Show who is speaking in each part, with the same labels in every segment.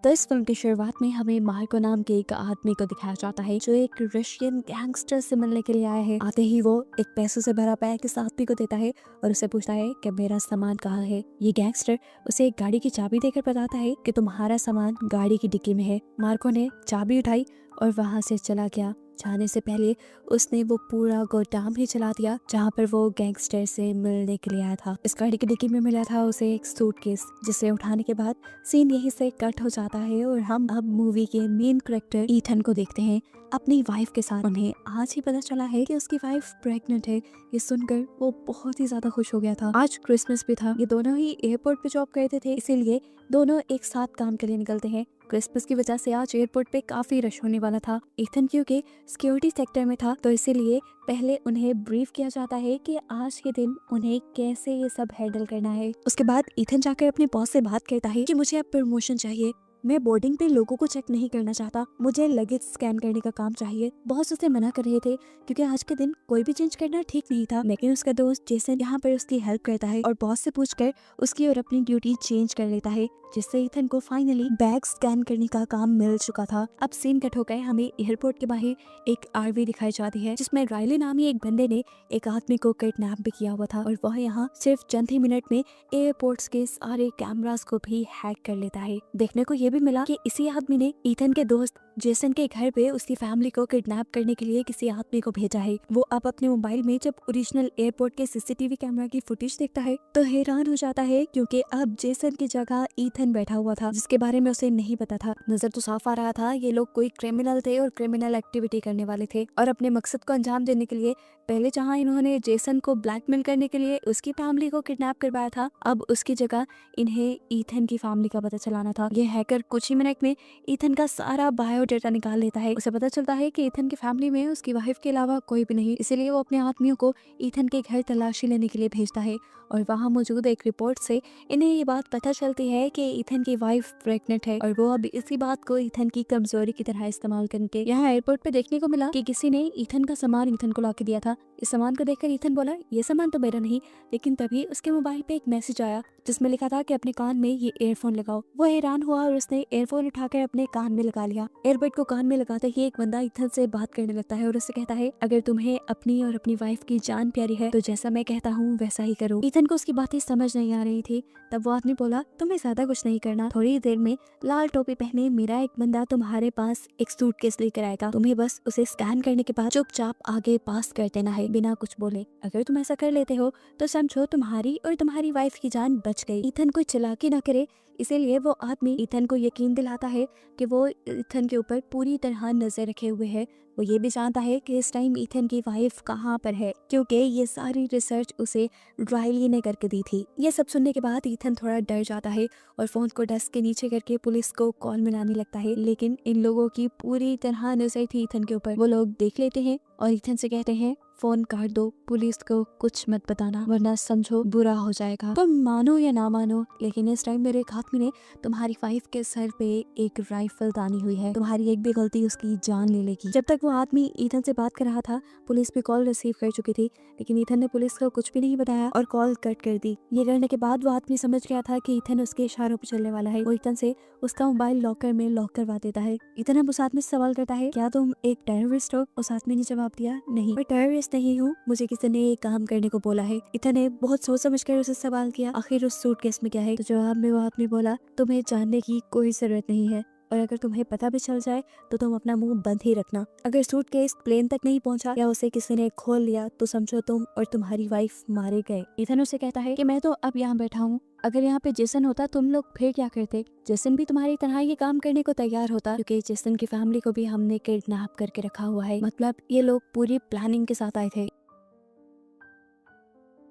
Speaker 1: तो इस फिल्म की शुरुआत में हमें मार्को नाम के एक आदमी को दिखाया जाता है जो एक रशियन गैंगस्टर से मिलने के लिए आया है। आते ही वो एक पैसों से भरा बैग इस आदमी को देता है और उसे पूछता है कि मेरा सामान कहाँ है। ये गैंगस्टर उसे एक गाड़ी की चाबी देकर बताता है कि तुम्हारा सामान गाड़ी की डिक्की में है। मार्को ने चाबी उठाई और वहां से चला गया। जाने से पहले उसने वो पूरा गोदाम ही चला दिया जहाँ पर वो गैंगस्टर से मिलने के लिए आया था। इस गाड़ी की डिक्की में मिला था उसे एक सूटकेस, जिसे उठाने के बाद सीन यहीं से कट हो जाता है और हम अब मूवी के मेन कैरेक्टर ईथन को देखते हैं अपनी वाइफ के साथ। उन्हें आज ही पता चला है कि उसकी वाइफ प्रेग्नेंट है। ये सुनकर वो बहुत ही ज्यादा खुश हो गया था। आज क्रिसमस भी था। ये दोनों ही एयरपोर्ट पे जॉब करते थे, इसीलिए दोनों एक साथ काम के लिए निकलते हैं। क्रिसमस की वजह से आज एयरपोर्ट पे काफी रश होने वाला था। ईथन क्योंकि सिक्योरिटी सेक्टर में था तो इसीलिए पहले उन्हें ब्रीफ किया जाता है कि आज के दिन उन्हें कैसे ये सब हैंडल करना है। उसके बाद ईथन जाकर अपने बॉस से बात करता है कि मुझे अब प्रमोशन चाहिए। मैं बोर्डिंग पे लोगों को चेक नहीं करना चाहता, मुझे लगेज स्कैन करने का काम चाहिए। बॉस उसे मना कर रहे थे क्योंकि आज के दिन कोई भी चेंज करना ठीक नहीं था, लेकिन उसका दोस्त जेसन यहाँ पर उसकी हेल्प करता है और बॉस से पूछकर उसकी और अपनी ड्यूटी चेंज कर लेता है, जिससे ईथन को फाइनली बैग स्कैन करने का काम मिल चुका था। अब सीन कट हो गए, हमें एयरपोर्ट के बाहर एक आरवी दिखाई जाती है जिसमें रायले नामी एक बंदे ने एक आदमी को किडनैप भी किया हुआ था और वह यहाँ सिर्फ चंद ही मिनट में एयरपोर्ट्स के सारे कैमरास को भी हैक कर लेता है। देखने को ये भी मिला कि इसी आदमी ने ईथन के दोस्त जेसन के घर पे उसकी फैमिली को किडनैप करने के लिए किसी आदमी को भेजा है। वो अब अपने मोबाइल में जब ओरिजिनल एयरपोर्ट के सीसीटीवी कैमरा की फुटेज देखता है तो हैरान हो जाता है क्योंकि अब जेसन की जगह ईथन बैठा हुआ था, जिसके बारे में उसे नहीं पता था। नजर तो साफ आ रहा था ये लोग कोई क्रिमिनल थे और क्रिमिनल एक्टिविटी करने वाले थे और अपने मकसद को अंजाम देने के लिए पहले जहाँ इन्होंने जेसन को ब्लैकमेल करने के लिए उसकी फैमिली को किडनैप करवाया था, अब उसकी जगह इन्हें ईथन की फैमिली का पता चलाना था। ये हैकर कुछ ही मिनट में ईथन का सारा बायोडाटा निकाल लेता है। उसे पता चलता है कि ईथन की फैमिली में उसकी वाइफ के अलावा कोई भी नहीं, इसीलिए वो अपने आदमियों को ईथन के घर तलाशी लेने के लिए भेजता है और वहाँ मौजूद एक रिपोर्ट से इन्हें ये बात पता चलती है कि ईथन की वाइफ प्रेग्नेंट है और वो अब इसी बात को ईथन की कमजोरी की तरह इस्तेमाल करके यहाँ एयरपोर्ट पे देखने को मिला कि किसी ने ईथन का सामान ईथन को ला के दिया था। इस सामान को देखकर ईथन बोला ये सामान तो मेरा नहीं, लेकिन तभी उसके मोबाइल पे एक मैसेज आया जिसमें लिखा था कि अपने कान में ये ईयरफोन लगाओ। वो हैरान हुआ और उसने ईयरफोन उठाकर अपने कान में लगा लिया। एयरबड को कान में लगाते ही एक बंदा ईथन से बात करने लगता है और उससे कहता है अगर तुम्हें अपनी और अपनी वाइफ की जान प्यारी है तो जैसा मैं कहता हूँ वैसा ही करो। ईथन को उसकी बातें समझ नहीं आ रही थी। तब वो आदमी बोला तुम्हें ज्यादा कुछ नहीं करना, थोड़ी देर में लाल टोपी पहने मेरा एक बंदा तुम्हारे पास एक सूटकेस लेकर आएगा, तुम्हें बस उसे स्कैन करने के बाद चुपचाप आगे पास कर देना है बिना कुछ बोले। अगर तुम ऐसा कर लेते हो तो समझो तुम्हारी और तुम्हारी वाइफ की जान बच गई। ईथन कोई चालाकी न करे, इसीलिए वो आदमी ईथन को यकीन दिलाता है कि वो ईथन के ऊपर पूरी तरह नजर रखे हुए है। वो ये भी जानता है कि इस टाइम ईथन की वाइफ कहाँ पर है क्योंकि ये सारी रिसर्च उसे रायली ने करके दी थी। ये सब सुनने के बाद ईथन थोड़ा डर जाता है और फोन को डेस्क के नीचे करके पुलिस को कॉल मिलाने लगता है, लेकिन इन लोगों की पूरी तरह नजर थी ईथन के ऊपर। वो लोग देख लेते हैं और ईथन से कहते हैं फोन काट दो, पुलिस को कुछ मत बताना वरना समझो बुरा हो जाएगा। तुम मानो या ना मानो, लेकिन इस टाइम मेरे एक आदमी ने तुम्हारी वाइफ के सर पे एक राइफल तानी हुई है, तुम्हारी एक भी गलती उसकी जान ले लेगी। जब तक वो आदमी ईथन से बात कर रहा था पुलिस भी कॉल रिसीव कर चुकी थी, लेकिन ईथन ने पुलिस को कुछ भी नहीं बताया और कॉल कट कर दी। ये करने के बाद वो आदमी समझ गया था कि ईथन उसके इशारों पर चलने वाला है। वो ईथन से उसका मोबाइल लॉकर में लॉक करवा देता है। ईथन अब उस आदमी से सवाल करता है क्या तुम एक टेररिस्ट हो? उस आदमी ने जवाब दिया नहीं, मैं टेररिस्ट नहीं हूँ, मुझे किसी ने ये काम करने को बोला है। ईथन ने बहुत सोच समझ कर उसे सवाल किया आखिर उस सूटकेस में क्या है? तो जवाब में वो आदमी बोला तुम्हें जानने की कोई जरूरत नहीं है और अगर तुम्हें पता भी चल जाए तो तुम अपना मुंह बंद ही रखना। अगर सूटकेस प्लेन तक नहीं पहुंचा या उसे किसी ने खोल लिया तो समझो तुम और तुम्हारी वाइफ मारे गए। ईथन उसे कहता है कि मैं तो अब यहाँ बैठा हूँ, अगर यहाँ पे जेसन होता तुम लोग फिर क्या करते? जेसन भी तुम्हारी तरह ये काम करने को तैयार होता क्योंकि जेसन की फैमिली को भी हमने किडनैप करके रखा हुआ है, मतलब ये लोग पूरी प्लानिंग के साथ आए थे।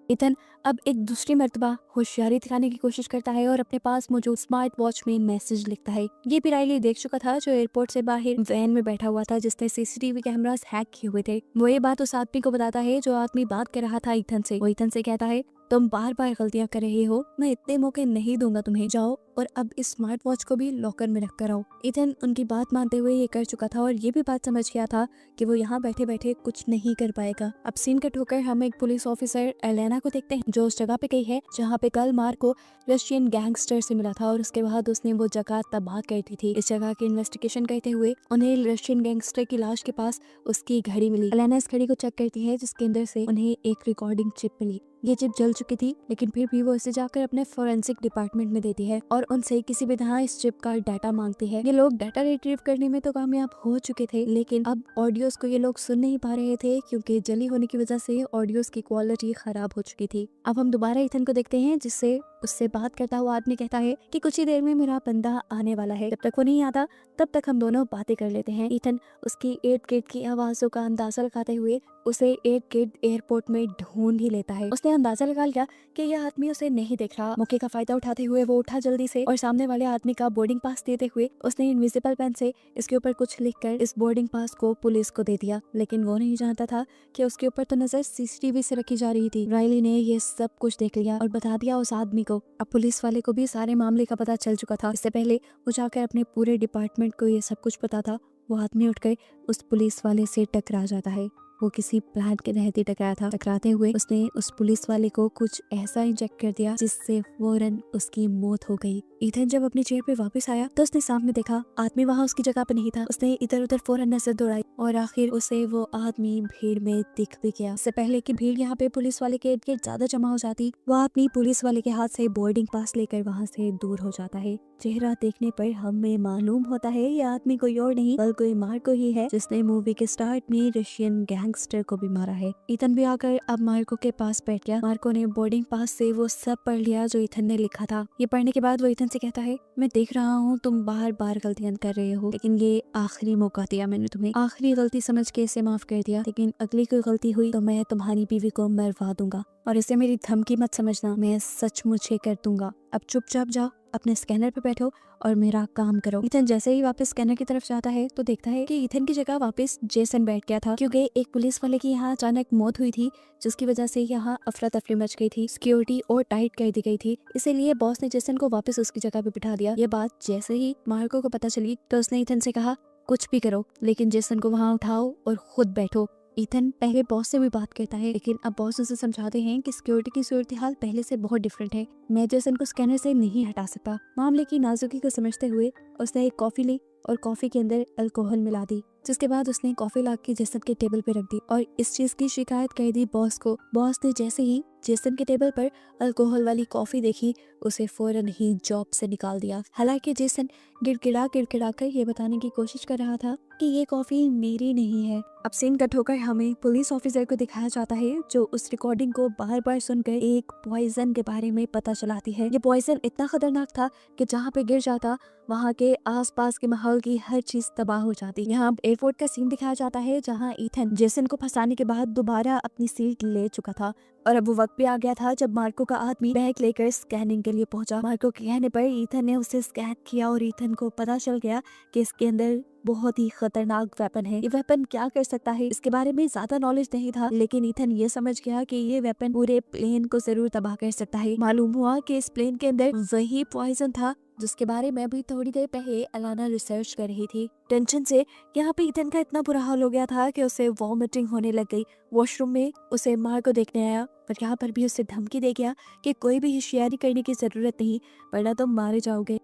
Speaker 1: ईथन अब एक दूसरी मर्तबा होशियारी दिखाने की कोशिश करता है और अपने पास मौजूद स्मार्ट वॉच में मैसेज लिखता है। ये भी रायली देख चुका था जो एयरपोर्ट से बाहर वैन में बैठा हुआ था जिसने सीसीटीवी कैमरास हैक किए हुए थे। वो ये बात उस आदमी को बताता है जो आदमी बात कर रहा था ईथन से। वो ईथन से कहता है तुम बार बार गलतियां कर रहे हो, मैं इतने मौके नहीं दूंगा तुम्हें, जाओ और अब इस स्मार्ट वॉच को भी लॉकर में रख कर आओ। ईथन उनकी बात मानते हुए ये कर चुका था और ये भी बात समझ गया था कि वो यहाँ बैठे बैठे कुछ नहीं कर पाएगा। अब सीन कट होकर हम एक पुलिस ऑफिसर एलेना को देखते हैं जो उस जगह पे गई है जहाँ पे कल मार्को रशियन गैंगस्टर से मिला था और उसके बाद उसने वो जगह तबाह कर दी थी। इस जगह की इन्वेस्टिगेशन करते हुए उन्हें रशियन गैंगस्टर की लाश के पास उसकी घड़ी मिली। एलेना इस घड़ी को चेक करती है जिसके अंदर से उन्हें एक रिकॉर्डिंग चिप मिली। ये चिप जल चुकी थी लेकिन फिर भी वो इसे जाकर अपने फोरेंसिक डिपार्टमेंट में देती है और उनसे किसी भी तरह इस चिप का डाटा मांगती है। ये लोग डाटा रिट्रीव करने में तो कामयाब हो चुके थे लेकिन अब ऑडियोज को ये लोग सुन नहीं पा रहे थे क्योंकि जली होने की वजह से ऑडियोज की क्वालिटी खराब हो चुकी थी। अब हम दोबारा ईथन को देखते हैं जिससे उससे बात करता हुआ आदमी कहता है कि कुछ ही देर में मेरा बंदा आने वाला है, जब तक वो नहीं आता तब तक हम दोनों बातें कर लेते हैं। ईथन उसकी एट गेट की आवाजों का अंदाजा लगाते हुए उसे एट गेट एयरपोर्ट में ढूंढ ही लेता है। उसने अंदाजा लगा लिया कि यह आदमी उसे नहीं देख रहा। मौके का फायदा उठाते हुए वो उठा जल्दी से और सामने वाले आदमी का बोर्डिंग पास देते हुए उसने इनविजिबल पेन से इसके ऊपर कुछ लिखकर इस बोर्डिंग पास को पुलिस को दे दिया। लेकिन वो नहीं जानता था कि उसके ऊपर तो नजर सीसीटीवी से रखी जा रही थी। राइली ने ये सब कुछ देख लिया और बता दिया उस आदमी को। अब पुलिस वाले को भी सारे मामले का पता चल चुका था। इससे पहले वो जाकर अपने पूरे डिपार्टमेंट को ये सब कुछ पता था। वो आदमी उठकर उस पुलिस वाले से टकरा जाता है। वो किसी प्लान के तहत ही टकराया था। टकराते हुए उसने उस पुलिस वाले को कुछ ऐसा इंजेक्ट कर दिया जिससे फौरन उसकी मौत हो गई। ईथन जब अपनी चेयर पे वापस आया तो उसने सामने देखा आदमी वहाँ उसकी जगह पे नहीं था। उसने इधर उधर फौरन नजर दौड़ाई और आखिर उसे वो आदमी भीड़ में दिख भी गया। इससे पहले कि भीड़ यहाँ पे पुलिस वाले के इर्द गिर्द ज्यादा जमा हो जाती, वो आदमी पुलिस वाले के हाथ से बोर्डिंग पास लेकर वहाँ से दूर हो जाता है। चेहरा देखने पर हमें मालूम होता है ये आदमी कोई और नहीं बल्कि मार्को ही है जिसने मूवी के स्टार्ट में रशियन गैंगस्टर को भी मारा है। ईथन भी आकर अब मार्को के पास बैठ गया। मार्को ने बोर्डिंग पास से वो सब पढ़ लिया जो ईथन ने लिखा था। ये पढ़ने के बाद वो ईथन से कहता है मैं देख रहा हूँ तुम बार बार गलतियां कर रहे हो लेकिन ये आखिरी मौका दिया मैंने तुम्हें, आखिरी गलती समझ के इसे माफ कर दिया, लेकिन अगली कोई गलती हुई तो मैं तुम्हारी बीवी को मरवा दूंगा और इसे मेरी धमकी मत समझना, मैं सचमुच ये कर दूंगा। अब चुपचाप जाओ अपने स्कैनर पे बैठो और मेरा काम करो। ईथन जैसे ही वापस स्कैनर की तरफ जाता है तो देखता है कि ईथन की जगह वापस जेसन बैठ गया था क्योंकि एक पुलिस वाले की यहाँ अचानक मौत हुई थी जिसकी वजह से यहाँ अफरा तफरी मच गई थी, सिक्योरिटी और टाइट कर दी गई थी। इसीलिए बॉस ने जेसन को वापस उसकी जगह पे बिठा दिया। ये बात जैसे ही मार्को को पता चली तो उसने ईथन से कहा कुछ भी करो लेकिन जेसन को वहाँ उठाओ और खुद बैठो। ईथन पहले बॉस से भी बात करता है लेकिन अब बॉस उसे समझाते हैं कि सिक्योरिटी की सूरत हाल पहले से बहुत डिफरेंट है, मैं जेसन को स्कैनर से नहीं हटा सकता। मामले की नाजुकी को समझते हुए उसने एक कॉफी ली और कॉफी के अंदर अल्कोहल मिला दी, जिसके बाद उसने कॉफी ला के जेसन के टेबल पे रख दी और इस चीज की शिकायत कर दी बॉस को। बॉस ने जैसे ही जेसन के टेबल पर अल्कोहल वाली कॉफी देखी उसे फौरन ही जॉब से निकाल दिया। हालांकि जेसन गिड़गिड़ा कर ये बताने की कोशिश कर रहा था कि ये कॉफी मेरी नहीं है। अब सीन कट होकर हमें पुलिस ऑफिसर को दिखाया जाता है जो उस रिकॉर्डिंग को बार बार सुनकर एक पॉइजन के बारे में पता चलाती है। ये पॉइजन इतना खतरनाक था कि जहाँ पे गिर जाता वहाँ के आसपास के माहौल की हर चीज तबाह हो जाती। यहाँ एयरपोर्ट का सीन दिखाया जाता है जहाँ ईथन जेसन को फंसाने के बाद दोबारा अपनी सीट ले चुका था और अब वो वक्त भी आ गया था जब मार्को का आदमी बैग लेकर स्कैनिंग के लिए पहुंचा। मार्को के कहने पर ईथन ने उसे स्कैन किया और ईथन को पता चल गया कि इसके अंदर बहुत ही खतरनाक वेपन है। ये वेपन क्या कर सकता है इसके बारे में ज्यादा नॉलेज नहीं था लेकिन ईथन ये समझ गया कि ये वेपन पूरे प्लेन को जरूर तबाह कर सकता है। मालूम हुआ कि इस प्लेन के अंदर वही पॉइजन था जिसके बारे में भी थोड़ी देर पहले अलाना रिसर्च कर रही थी। टेंशन से यहाँ पे ईथन का इतना बुरा हाल हो गया था कि उसे वॉमिटिंग होने लग गई। वॉशरूम में उसे मार्को देखने आया पर यहाँ पर भी उसे धमकी दे गया कि कोई भी होशियारी करने की जरूरत नहीं वरना तुम मारे जाओगे।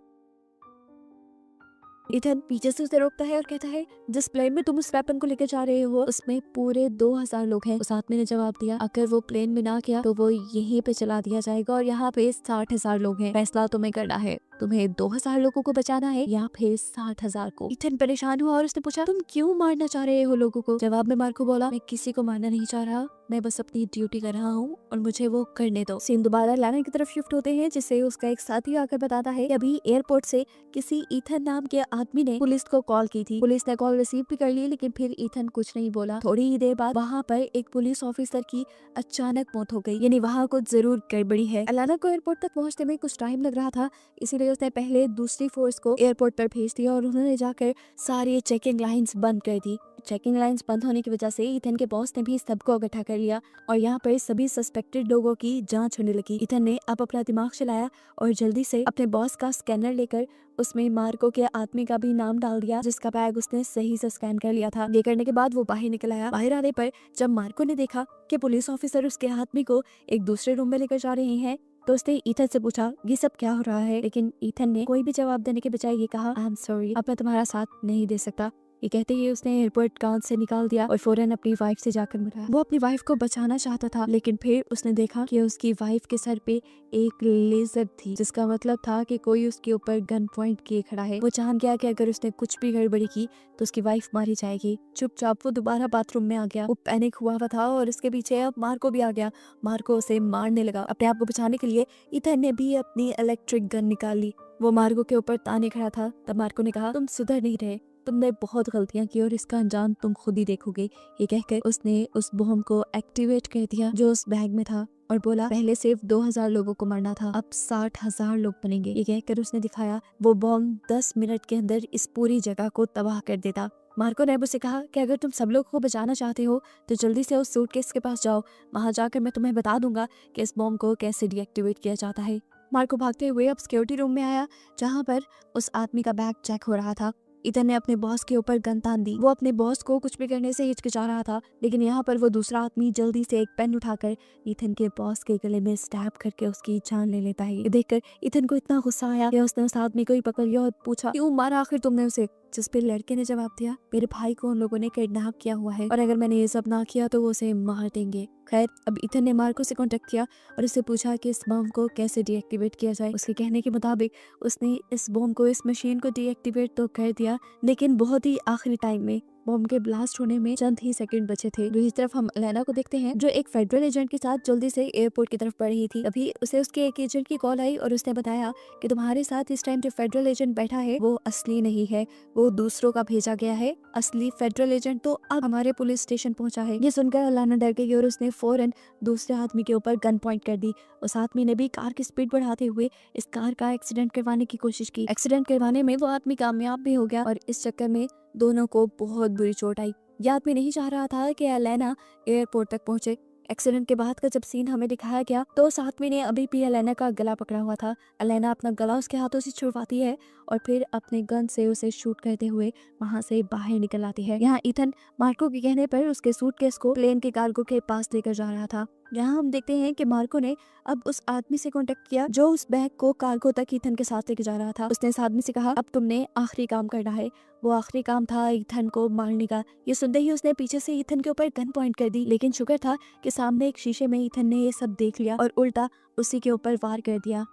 Speaker 1: ईथन पीछे से उसे रोकता है और कहता है जिस प्लेन में तुम उस वेपन को लेकर जा रहे हो उसमें पूरे 2000 लोग हैं। उस आदमी ने जवाब दिया अगर वो प्लेन में ना किया तो वो यहीं पे चला दिया जाएगा और यहाँ पे 60,000 लोग हैं, फैसला तुम्हें करना है, तुम्हें 2000 लोगों को बचाना है या फिर 60,000 को। ईथन परेशान हुआ और उसने पूछा तुम क्यों मारना चाह रहे हो लोगों को। जवाब में मार्को बोला मैं किसी को मारना नहीं चाह रहा, मैं बस अपनी ड्यूटी कर रहा हूँ और मुझे वो करने दो। सीन दोबारा लाना की तरफ शिफ्ट होते हैं जिसे उसका एक साथी आकर बताता है कि अभी एयरपोर्ट से किसी ईथन नाम के आदमी ने पुलिस को कॉल की थी। पुलिस ने कॉल रिसीव भी कर ली लेकिन फिर ईथन कुछ नहीं बोला। थोड़ी ही देर बाद वहाँ पर एक पुलिस ऑफिसर की अचानक मौत हो गई, यानी वहाँ कुछ जरूर गड़बड़ी है। अलाना को एयरपोर्ट तक पहुँचने में कुछ टाइम लग रहा था इसीलिए इसलिए उसने पहले दूसरी फोर्स को एयरपोर्ट पर भेज दिया और उन्होंने जाकर सारी चेकिंग लाइंस बंद कर दी। चेकिंग लाइंस बंद होने की वजह से ईथन के बॉस ने भी सबको इकट्ठा कर लिया और यहाँ पर सभी सस्पेक्टेड लोगों की जांच होने लगी। ईथन ने अब अपना दिमाग चलाया और जल्दी से अपने बॉस का स्कैनर लेकर उसमें मार्को के आदमी का भी नाम डाल दिया, जिसका बैग उसने सही से स्कैन कर लिया था। ये करने के बाद वो बाहर निकल आया। बाहर आने पर जब मार्को ने देखा कि पुलिस ऑफिसर उसके आदमी को एक दूसरे रूम में लेकर जा रहे हैं, तो उसने ईथन से पूछा ये सब क्या हो रहा है, लेकिन ईथन ने कोई भी जवाब देने के बजाय ये कहा आई एम सॉरी, अब मैं तुम्हारा साथ नहीं दे सकता। ये कहते ही उसने एयरपोर्ट कांच से निकाल दिया और फौरन अपनी वाइफ से जाकर मिला। वो अपनी वाइफ को बचाना चाहता था, लेकिन फिर उसने देखा कि उसकी वाइफ के सर पे एक लेजर थी, जिसका मतलब था कि कोई उसके ऊपर गन पॉइंट किए खड़ा है। वो जान गया कि अगर उसने कुछ भी गड़बड़ी की तो उसकी वाइफ मारी जाएगी। चुपचाप वो दोबारा बाथरूम में आ गया। वो पैनिक हुआ था और इसके पीछे अब मार्को भी आ गया। मार्को उसे मारने लगा। अपने आप को बचाने के लिए ईथन ने भी अपनी इलेक्ट्रिक गन निकाल ली। वो मार्को के ऊपर ताने खड़ा था। तब मार्को ने कहा तुम सुधर नहीं रहे, तुमने बहुत गलतियां की और इसका अंजाम तुम खुद ही देखोगे। ये कहकर उसने उस बॉम्ब को एक्टिवेट कर दिया जो उस बैग में था और बोला पहले सिर्फ 2000 लोगों को मरना था, अब 60,000 लोग बनेंगे। ये कहकर उसने दिखाया वो बॉम्ब 10 मिनट के अंदर इस पूरी जगह को तबाह कर देता। मार्को ने उससे कहा कि अगर तुम सब लोगों को बचाना चाहते हो तो जल्दी से उस सूटकेस के पास जाओ, वहां जाकर मैं तुम्हें बता दूंगा कि इस बॉम्ब को कैसे डीएक्टिवेट किया जाता है। मार्को भागते हुए अब सिक्योरिटी रूम में आया जहाँ पर उस आदमी का बैग चेक हो रहा था। ईथन ने अपने बॉस के ऊपर गन तान दी। वो अपने बॉस को कुछ भी करने से हिचकिचा रहा था, लेकिन यहाँ पर वो दूसरा आदमी जल्दी से एक पेन उठाकर ईथन के बॉस के गले में स्टैब करके उसकी जान ले लेता है। ये देखकर ईथन को इतना गुस्सा आया कि उसने उस आदमी को ही पकड़ लिया और पूछा क्यों मारा आखिर तुमने उसे। जिस पे लड़के ने जवाब दिया मेरे भाई को उन लोगों ने किडनैप किया हुआ है और अगर मैंने ये सब ना किया तो वो उसे मार देंगे। खैर अब ईथन ने मार्को से कांटेक्ट किया और उससे पूछा कि इस बम को कैसे डीएक्टिवेट किया जाए। उसके कहने के मुताबिक उसने इस बम को, इस मशीन को डीएक्टिवेट तो कर दिया, लेकिन बहुत ही आखिरी टाइम में। बॉम्ब के ब्लास्ट होने में चंद ही सेकंड बचे थे। दूसरी तरफ हम एलेना को देखते हैं जो एक फेडरल एजेंट के साथ जल्दी से एयरपोर्ट की तरफ बढ़ रही थी। अभी उसे उसके एक एजेंट की कॉल आई और उसने बताया कि तुम्हारे साथ इस टाइम जो फेडरल एजेंट बैठा है वो असली नहीं है, वो दूसरों का भेजा गया है। असली फेडरल एजेंट तो अब हमारे पुलिस स्टेशन पहुंचा है। ये सुनकर एलेना डर गई और उसने फौरन दूसरे आदमी के ऊपर गन पॉइंट कर दी। उस आदमी ने भी कार की स्पीड बढ़ाते हुए इस कार का एक्सीडेंट करवाने की कोशिश की। एक्सीडेंट करवाने में वो आदमी कामयाब भी हो गया और इस चक्कर में दोनों को बहुत बुरी चोट आई। यह आदमी नहीं चाह रहा था कि एलेना एयरपोर्ट तक पहुंचे। एक्सीडेंट के बाद का जब सीन हमें दिखाया गया तो उस आदमी ने अभी भी एलेना का गला पकड़ा हुआ था। एलेना अपना गला उसके हाथों से छुड़वाती है और फिर अपने गन से उसे शूट करते हुए वहां से बाहर निकल आती है। यहाँ ईथन मार्को के कहने पर उसके सूटकेस को प्लेन के कार्गो के पास लेकर जा रहा था। यहाँ हम देखते हैं कि मार्को ने अब उस आदमी से कांटेक्ट किया जो उस बैग को कार्गो तक ईथन के साथ लेके जा रहा था। उसने इस आदमी से कहा अब तुमने आखिरी काम करना है। वो आखिरी काम था ईथन को मारने का। ये सुनते ही उसने पीछे से ईथन के ऊपर गन पॉइंट कर दी, लेकिन शुक्र था कि सामने एक शीशे में ईथन ने ये सब देख लिया और उल्टा उसी के ऊपर वार कर दिया।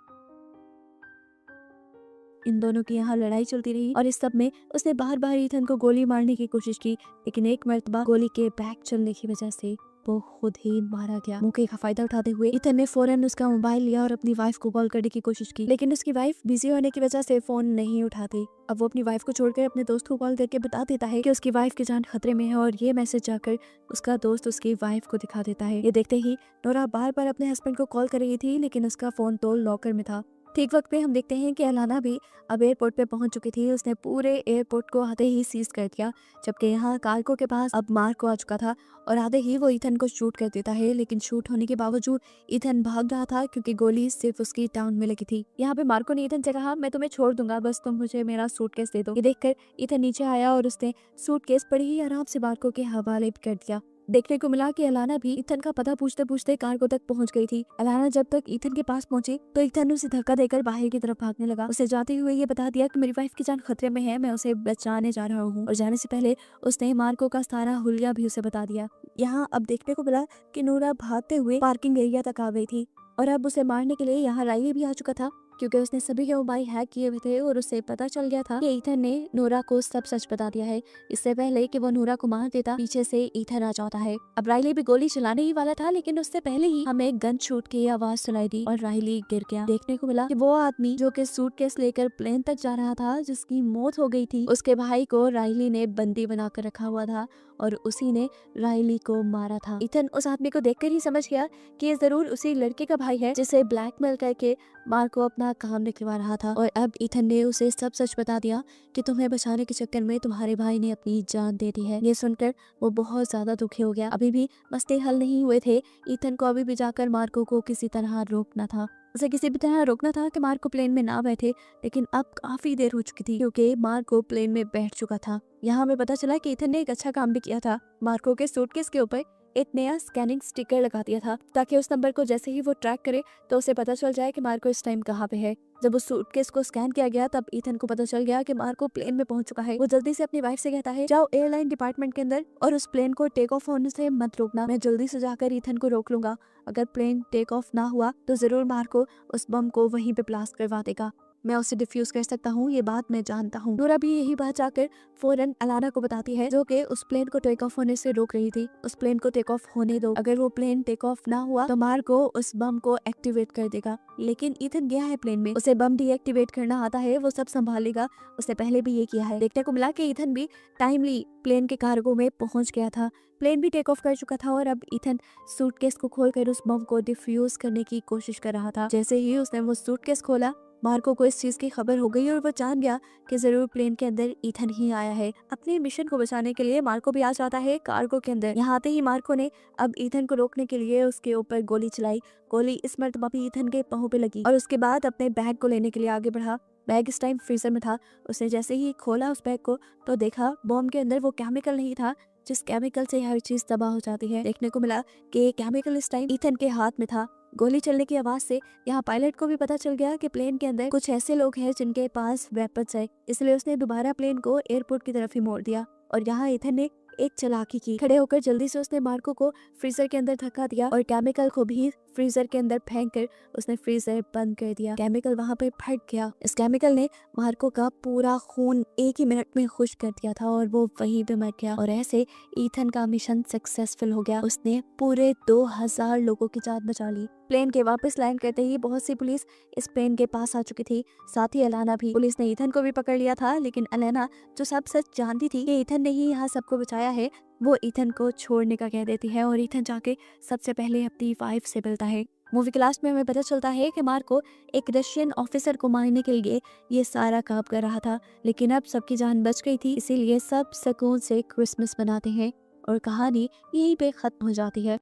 Speaker 1: इन दोनों की यहाँ लड़ाई चलती रही और इस सब में उसने बार बार ईथन को गोली मारने की कोशिश की, लेकिन एक मर्तबा गोली के बैक चलने की वजह से वो खुद ही मारा गया। मौके का फायदा उठाते हुए ईथन ने फौरन उसका मोबाइल लिया और अपनी वाइफ को कॉल करने की कोशिश की, लेकिन उसकी वाइफ बिजी होने की वजह से फोन नहीं उठाती। अब वो अपनी वाइफ को छोड़कर अपने दोस्त को कॉल करके बता देता है कि उसकी वाइफ की जान खतरे में है और ये मैसेज जाकर उसका दोस्त उसकी वाइफ को दिखा देता है। ये देखते ही नोरा बार बार अपने हस्बैंड को कॉल कर रही थी, लेकिन उसका फोन तो लॉकर में था। ठीक वक्त पे हम देखते हैं कि एलाना भी अब एयरपोर्ट पे पहुंच चुकी थी। उसने पूरे एयरपोर्ट को आधे ही सीज कर दिया, जबकि यहाँ कार्गो के पास अब मार्को आ चुका था और आधे ही वो ईथन को शूट कर देता है, लेकिन शूट होने के बावजूद ईथन भाग रहा था क्योंकि गोली सिर्फ उसकी टाउन में लगी थी। यहाँ पे मार्को ने ईथन से कहा मैं तुम्हें छोड़ दूंगा, बस तुम मुझे मेरा सूटकेस दे दो। ये देखकर ईथन नीचे आया और उसने सूटकेस बड़ी ही आराम से मार्को के हवाले कर दिया। देखने को मिला कि एलाना भी ईथन का पता पूछते पूछते कार्गो तक पहुंच गई थी। एलाना जब तक ईथन के पास पहुंची तो ईथन उसे धक्का देकर बाहर की तरफ भागने लगा। उसे जाते हुए ये बता दिया कि मेरी वाइफ की जान खतरे में है, मैं उसे बचाने जा रहा हूँ। और जाने से पहले उसने मार्को का सारा हुलिया भी उसे बता दिया। यहाँ अब देखने को मिला कि नूरा भागते हुए पार्किंग एरिया तक आ गई थी और अब उसे मारने के लिए यहाँ राइली भी आ चुका था, क्योंकि उसने सभी के मोबाइल हैक किए हुए थे और उसे पता चल गया था कि ईथन ने नोरा को सब सच बता दिया है। इससे पहले कि वो नोरा को मार देता, पीछे से ईथन आ जाता है। अब राइली भी गोली चलाने ही वाला था, लेकिन उससे पहले ही हमें गन शूट की आवाज सुनाई दी और राइली गिर गया। देखने को मिला कि वो आदमी जो कि सूटकेस लेकर प्लेन तक जा रहा था, जिसकी मौत हो गई थी, उसके भाई को राइली ने बंदी बनाकर रखा हुआ था और उसी ने राइली को मारा था। ईथन उस आदमी को देखकर ही समझ गया कि ये जरूर उसी लड़के का भाई है जिसे ब्लैकमेल करके मार्को अपना अपना काम निकलवा रहा था और अब ईथन ने उसे सब सच बता दिया कि तुम्हें बचाने के चक्कर में तुम्हारे भाई ने अपनी जान दे दी है। ये सुनकर वो बहुत ज्यादा दुखी हो गया। अभी भी मसले हल नहीं हुए थे। ईथन को अभी भी जाकर मार्को को किसी तरह रोकना था, उसे किसी भी तरह रोकना था कि मार्को प्लेन में ना बैठे। लेकिन अब काफी देर हो चुकी थी क्योंकि मार्को प्लेन में बैठ चुका था। यहाँ हमें पता चला कि ईथन ने एक अच्छा काम भी किया था। मार्को के सूटकेस के ऊपर एक नया स्कैनिंग स्टिकर लगा दिया था ताकि उस नंबर को जैसे ही वो ट्रैक करे तो उसे पता चल जाए कि मार्को इस टाइम कहाँ पे है। जब उस सूटकेस को स्कैन किया गया तब ईथन को पता चल गया कि मार्को प्लेन में पहुंच चुका है। वो जल्दी से अपनी वाइफ से कहता है, जाओ एयरलाइन डिपार्टमेंट के अंदर और उस प्लेन को टेक ऑफ होने से मत रोकना। मैं जल्दी से जाकर ईथन को रोक लूंगा। अगर प्लेन टेक ऑफ ना हुआ तो जरूर मार्को उस बम को वहीं पे ब्लास्ट करवा देगा। मैं उसे डिफ्यूज कर सकता हूँ, ये बात मैं जानता हूँ। नोरा भी यही बात जाकर फौरन अलाना को बताती है, जो कि उस प्लेन को टेक ऑफ होने से रोक रही थी। उस प्लेन को टेक ऑफ होने दो। अगर वो प्लेन टेक ऑफ ना हुआ तो मार्को उस बम को एक्टिवेट कर देगा। लेकिन ईथन गया है प्लेन में, उसे बम डीएक्टिवेट करना आता है, वो सब संभालेगा। उसने पहले भी ये किया है। देखने को मिला कि ईथन भी टाइमली प्लेन के कार्गो में पहुंच गया था। प्लेन भी टेक ऑफ कर चुका था और अब ईथन सूटकेस को खोलकर उस बम को डिफ्यूज करने की कोशिश कर रहा था। जैसे ही उसने वो सूटकेस खोला, मार्को को इस चीज की खबर हो गई और वो जान गया कि जरूर प्लेन के अंदर ईथन ही आया है। अपने मिशन को बचाने के लिए मार्को भी आ जाता है कार्गो के अंदर। यहाँ आते ही मार्को ने अब ईथन को रोकने के लिए उसके ऊपर गोली चलाई। गोली इस मर्तबा भी ईथन के पाँव पे लगी और उसके बाद अपने बैग को लेने के लिए आगे बढ़ा। बैग इस टाइम फ्रीजर में था। उसने जैसे ही खोला उस बैग को तो देखा बॉम्ब के अंदर वो केमिकल नहीं था जिस केमिकल से हर चीज तबाह हो जाती है। देखने को मिला कि केमिकल इस टाइम ईथन के हाथ में था। गोली चलने की आवाज से यहाँ पायलट को भी पता चल गया कि प्लेन के अंदर कुछ ऐसे लोग हैं जिनके पास वेपन्स है, इसलिए उसने दोबारा प्लेन को एयरपोर्ट की तरफ ही मोड़ दिया। और यहाँ ईथन ने एक चालाकी की। खड़े होकर जल्दी से उसने मार्को को फ्रीजर के अंदर धक्का दिया और केमिकल को भी फ्रीजर के अंदर फेंक कर उसने फ्रीजर बंद कर दिया। केमिकल वहां पे फट गया। इस केमिकल ने मार्को का पूरा खून एक ही मिनट में खुश्क कर दिया था और वो वहीं पे मर गया। और ऐसे ईथन का मिशन सक्सेसफुल हो गया। उसने पूरे 2000 लोगों की जान बचा ली। प्लेन के वापस लैंड करते ही बहुत सी पुलिस इस प्लेन के पास आ चुकी थी, साथ ही अलाना भी। पुलिस ने ईथन को भी पकड़ लिया था, लेकिन अलाना जो सब सच जानती थी कि ईथन ने ही यहाँ सबको बचाया है, वो ईथन को छोड़ने का कह देती है और ईथन जाके सबसे पहले अपनी वाइफ से मिलता है। मूवी के लास्ट में हमें पता चलता है कि मार्को एक रशियन ऑफिसर को मारने के लिए ये सारा काम कर रहा था, लेकिन अब सबकी जान बच गई थी, इसीलिए सब सुकून से क्रिसमस मनाते हैं और कहानी यहीं पे खत्म हो जाती है।